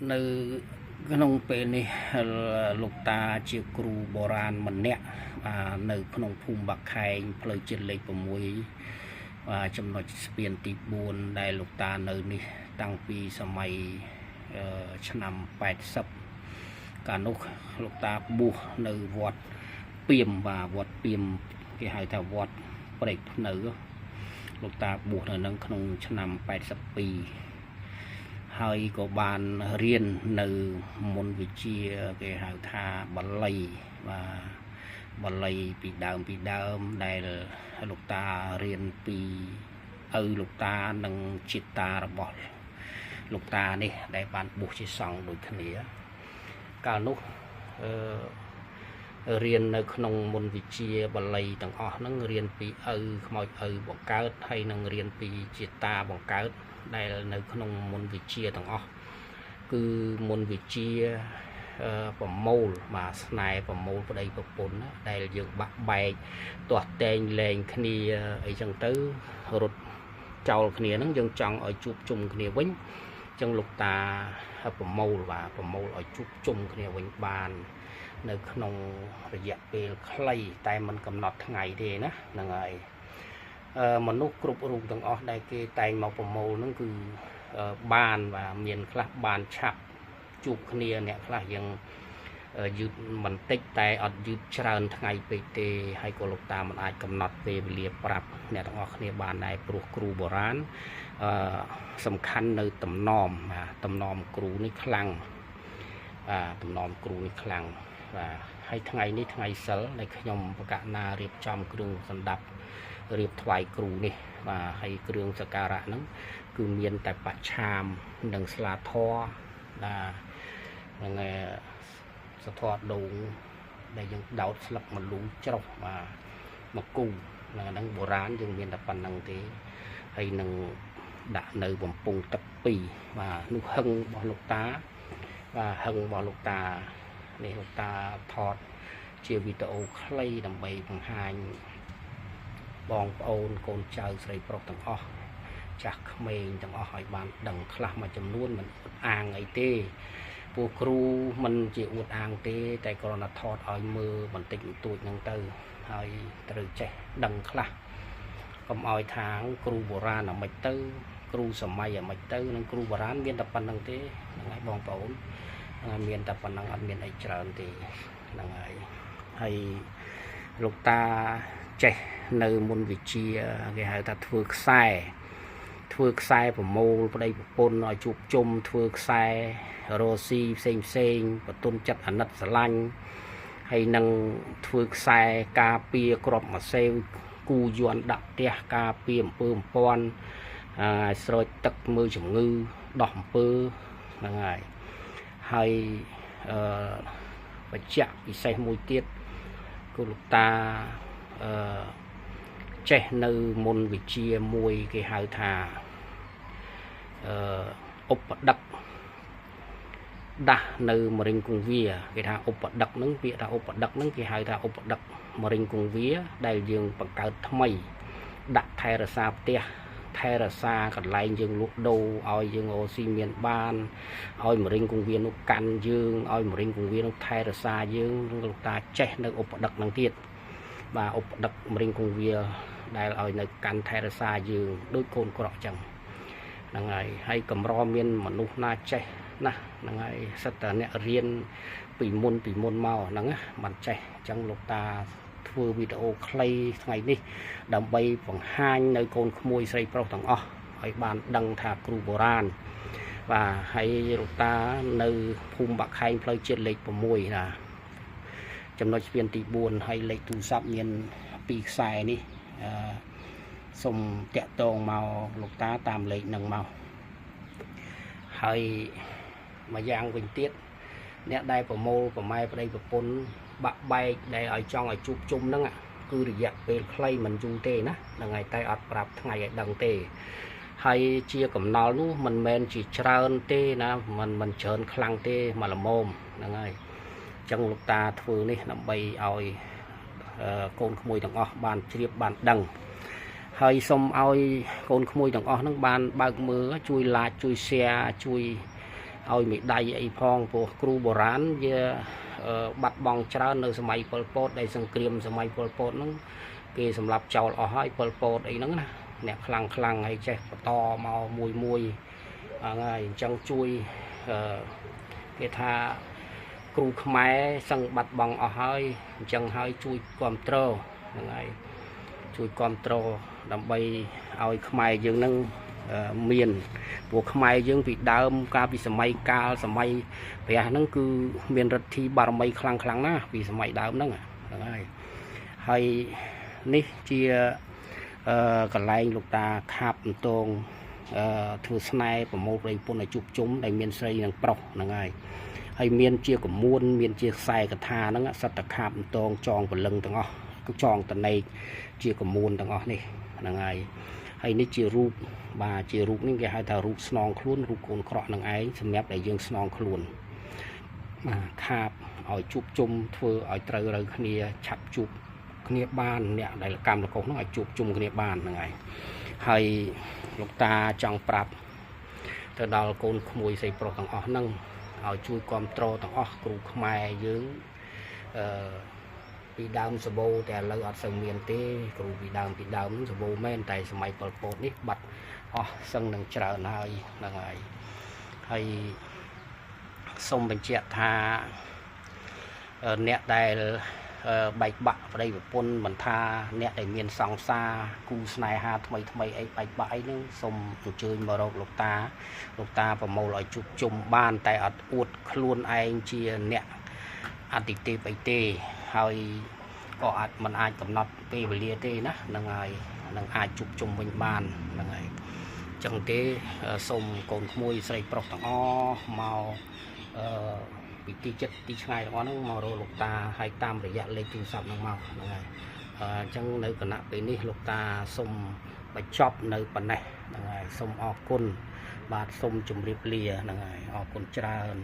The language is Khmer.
នៅក្នុងពេលនេះលោកតាជាគ្រូបុរាណម្នាក់នៅក្នុងភូមិបាក់ខែងផ្លូវជាតិលេខ6ចំណុចស្ពានទី4ដែលលោកតានៅនេះតាំងពីសម័យឆ្នាំ80កាលនោះលោកតាបួសនៅវត្តពីមវត្តពីមគេហៅថាវត្តព្រែកភ្នៅលោកតាបួសនៅនឹងក្នុងឆ្នាំ82ហើយក៏បានរៀននៅមន្តវិជ្ជាគេហៅថាបាលីបាលីពីដើមដែលលោកតារៀនពីឪលោកតានិងจิตតារបស់លោកតានេះដែលបានបួសជាសង្ឃដូចគ្នាកាលនោះរៀននៅក្នុងមន្តវិជ្ជាបាលីទាំងអស់ហ្នឹងរៀនពីឪខ្មោចឪបង្កើតហើយនឹងរៀនពីจิตតាបង្កើតដែលនៅក្នុងមន្តវិជ្ជាទាំងអស់គឺមន្តវិជ្ជាប្រមូលស្នេហ៍ប្រមូលប្តីប្រពន្ធដែលយើងបាក់បែកទាស់តែងលែងគ្នាអីចឹងទៅរត់ចោលគ្នាហ្នឹងយើងចង់ឲ្យជួបជុំគ្នាវិញចឹងលោកតាប្រមូលឲ្យជួបជុំគ្នាវិញបាននៅក្នុងរយៈពេលខ្លីតែមិនកំណត់ថ្ងៃទេណាហ្នឹងហើយមនុស្សគ្រប់រូបទាំងអស់ដែលគេតែងមកប្រមូលហ្នឹងគឺបានមានខ្លះបានឆាប់ជួបគ្នាអ្នកខ្លះយើងយឺតបន្តិចតែអត់យឺតច្រើនថ្ងៃពេកទេហើយក៏លោកតាមិនអាចកំណត់ពេលវេលាប្រាប់អ្នកទាំងអស់គ្នាបានដែរព្រោះគ្រូបុរាណសំខាន់នៅតំណមគ្រូនេះខ្លាំងតំណមគ្រូនេះខ្លាំងហើយថ្ងៃនេះថ្ងៃសិលដែលខ្ញុំបកណារៀបចំគ្រឿងសណ្ដាប់រៀបថ្វាយគ្រូនេះហើយគ្រឿងសក្ការៈហ្នឹងគឺមានតែបច្ឆាមនិងស្លាធរហ្នឹងសធរដូងដែលយើងដោតស្លឹកមលូច្រោះមកគូហ្នឹងបុរាណយើងមានតែប៉ុណ្្នឹងទេហើយនឹងដាក់នៅបំពង់ទឹក2នោះហឹងរបស់លោកតាហឹងរបស់លោកតានេះលោកតាថតជាវីដេអូខ្លីដើម្បីបង្ហាញបងប្អូនកូនចៅស្រីប្រុសទាំងអស់ចាស់ក្មេងទាំងអស់ឲ្យបានដឹងខ្លះមួយចំនួនមិនអួតអាងអីទេពួកគ្រូមិនជាអួតអាងទេតែគ្រាន់តែថតឲ្យមើលបន្តិចបន្តួចហ្នឹងទៅហើយត្រូវចេះដឹងខ្លះកុំឲ្យថាគ្រូបុរាណអាម៉េចទៅគ្រូសម័យអាម៉េចទៅនឹងគ្រូបុរាណមានតែប៉ុណ្្នឹងទេហ្នឹងហើយបងប្អូនមានតែប៉ុណ្្នឹងអត់មានអីច្រើនទេហ្នឹងហើយលោកតាចេះនៅមន្តវិជ្ជាគេហៅថាធ្វើខ្សែប្រមូលប្តីប្រពន្ធឲ្យជួបជុំធ្វើខ្សែរ៉ូស៊ីផ្សេងបន្ទន់ចិត្តអាណិតស្រឡាញ់ហើយនឹងធ្វើខ្សែការពារក្របម៉ាសេវគូយន់ដាក់ផ្ទះការពារអំពើអំព័ន្ធស្រោចទឹកមើលជំងឺដោះអំពើហ្នឹងហើយបច្ចៈពិសេសមួយទៀតគឺលោកតាចេះនៅមន្តវិជ្ជាមួយគេហៅថាឧបដឹកដាស់នៅមរិញគង្វាគេថាឧបដឹកហ្នឹងពាក្យថាឧបដឹកហ្នឹងគេហៅថាឧបដឹកមរិញគង្វាដែលយើងបង្កើតថ្មីដាក់ថែរក្សាផ្ទះថែរក្សាកន្លែងយើងលក់ដូរឲ្យយើងអូស៊ីមានបានឲ្យមរិញគង្វានោះកាន់យើងឲ្យមរិញគង្វានោះថែរក្សាយើងលោកតាចេះនៅឧបដឹកហ្នឹងទៀតឧបដឹកមរិញគង្វាដែលឲ្យនៅកាន់ថែរក្សាយើងដូចកូនក្រក់ចឹងហ្នឹងហើយកម្រមានមនុស្សណាចេះណាហ្នឹងហើយសិតតែអ្នករៀនពីមុនមកហ្នឹងមិនចេះចឹងលោកតាធ្វើវីដេអូខ្លីថ្ងៃនេះដើម្បីបង្ហាញនៅកូនក្មួយស្រីប្រុសទាំងអស់ឲ្យបានដឹងថាគ្រូបុរាណហើយលោកតានៅភូមិបាក់ខែងផ្លូវជាតិលេខ6ណាចំណុចស្ពានទី4ហើយលេខទូរស័ព្ទមាន2ខ្សែនេះសូមតាក់ទងមកលោកតាតាមលេខនឹងមកហើយមួយយ៉ាងវិញទៀតអ្នកដែលប្រមូលប្រម៉ែប្តីប្រពន្ធបាក់បែកដែលឲ្យចង់ឲ្យជួបជុំហ្នឹងគឺរយៈពេលខ្លីមិនយូរទេណាហ្នឹងហើយតែអត់ប្រាប់ថ្ងៃឲ្យដឹងទេហើយជាកំណល់នោះមិនមែនជាច្រើនទេណាមិនច្រើនខ្លាំងទេមកល្មមហ្នឹងហើយអញ្ចឹងលោកតាធ្វើនេះដើម្បីឲ្យកូនក្មួយទាំងអស់បានជ្រាបបានដឹងហើយសូមឲ្យកូនក្មួយទាំងអស់ហ្នឹងបានបើកមើលជួយ like ជួយ share ជួយ ឲ្យមេដៃអីផងព្រោះគ្រូបុរាណវាបាត់បង់ច្រើននៅសម័យប៉ុលពតដែលសង្គ្រាមសម័យប៉ុលពតហ្នឹងគេសម្លាប់ចោលអស់ហើយប៉ុលពតអីហ្នឹងណាអ្នកខ្លាំងហើយចេះបន្តមកមួយហ្នឹងហើយអញ្ចឹងជួយគេថាគ្រូខ្មែរសឹងបាត់បង់អស់ហើយអញ្ចឹងហើយជួយគ្រប់គ្រងហ្នឹងហើយជួយគ្រប់គ្រងដើម្បីឲ្យខ្មែរយើងនឹងមានពួកខ្មែរយើងពីដើមកាលពីសម័យកាលសម័យព្រះហ្នឹងគឺមានឫទ្ធិបារមីខ្លាំងណាស់ពីសម័យដើមហ្នឹងហើយនេះជាកន្លែងលោកតាខាប់អន្តងធ្វើស្នេហ៍ប្រមូលប្រិយពុនឲ្យជួបជុំដែលមានស្រីនិងប្រុសហ្នឹងហើយមានជាកមួនមានជាខ្សែកថាហ្នឹងសត្វតខាប់អន្តងចងពលឹងទាំងអស់គឺចងតនេកជាកមួនទាំងអស់នេះហ្នឹងហើយនេះជារូបបាទជារូបនេះគេហៅថារូបស្នងខ្លួនរូបកូនក្រក់នឹងឯងសម្រាប់ដែលយើងស្នងខ្លួនបាទខាបឲ្យជួបជុំធ្វើឲ្យត្រូវគ្នាឆាប់ជួបគ្នាបានអ្នកដែលកម្មលកុសហ្នឹងឲ្យជួបជុំគ្នាបានហ្នឹងហើយលោកតាចង់ប្រាប់ទៅដល់កូនក្មួយស្រីប្រុសទាំងអស់ហ្នឹងឲ្យជួយគ្រប់គ្រងទាំងអស់គ្រូខ្មែរយើងពីដើមសបោតែឥឡូវអត់សូវមានទេគ្រូពីដើមហ្នឹងសបោមែនតែសម័យប៉ុលពតនេះបាត់អស់សឹងនឹងច្រើនហើយហ្នឹងហើយសូមបញ្ជាក់ថាអ្នកដែលបែកបាក់ប្តីប្រពន្ធមិនថាអ្នកដែលមានសង្សារគូស្នេហាថ្មីអីបែកបាក់អីហ្នឹងសូមអញ្ជើញមករកលោកតាប្រមូលឲ្យជួបជុំបានតែអត់អួតខ្លួនឯងជាអ្នកអតិទេពអីទេហើយក៏មិនអាចកំណត់ពេលវេលាទេណាហ្នឹងហើយនឹងអាចជួបជុំវិញបានហ្នឹងហើយអញ្ចឹងទេសូមកូនក្មួយស្រីប្រុសទាំងអស់មកពីទីចិត្តទីឆ្ងាយទាំងអស់ហ្នឹងមករកលោកតាហើយតាមរយៈលេខទូរស័ព្ទហ្នឹងមកហ្នឹងហើយអញ្ចឹងនៅគណៈពេលនេះលោកតាសូមបញ្ចប់នៅប៉ុណ្ណេះហ្នឹងហើយសូមអរគុណបាទសូមជម្រាបលាហ្នឹងហើយអរគុណច្រើន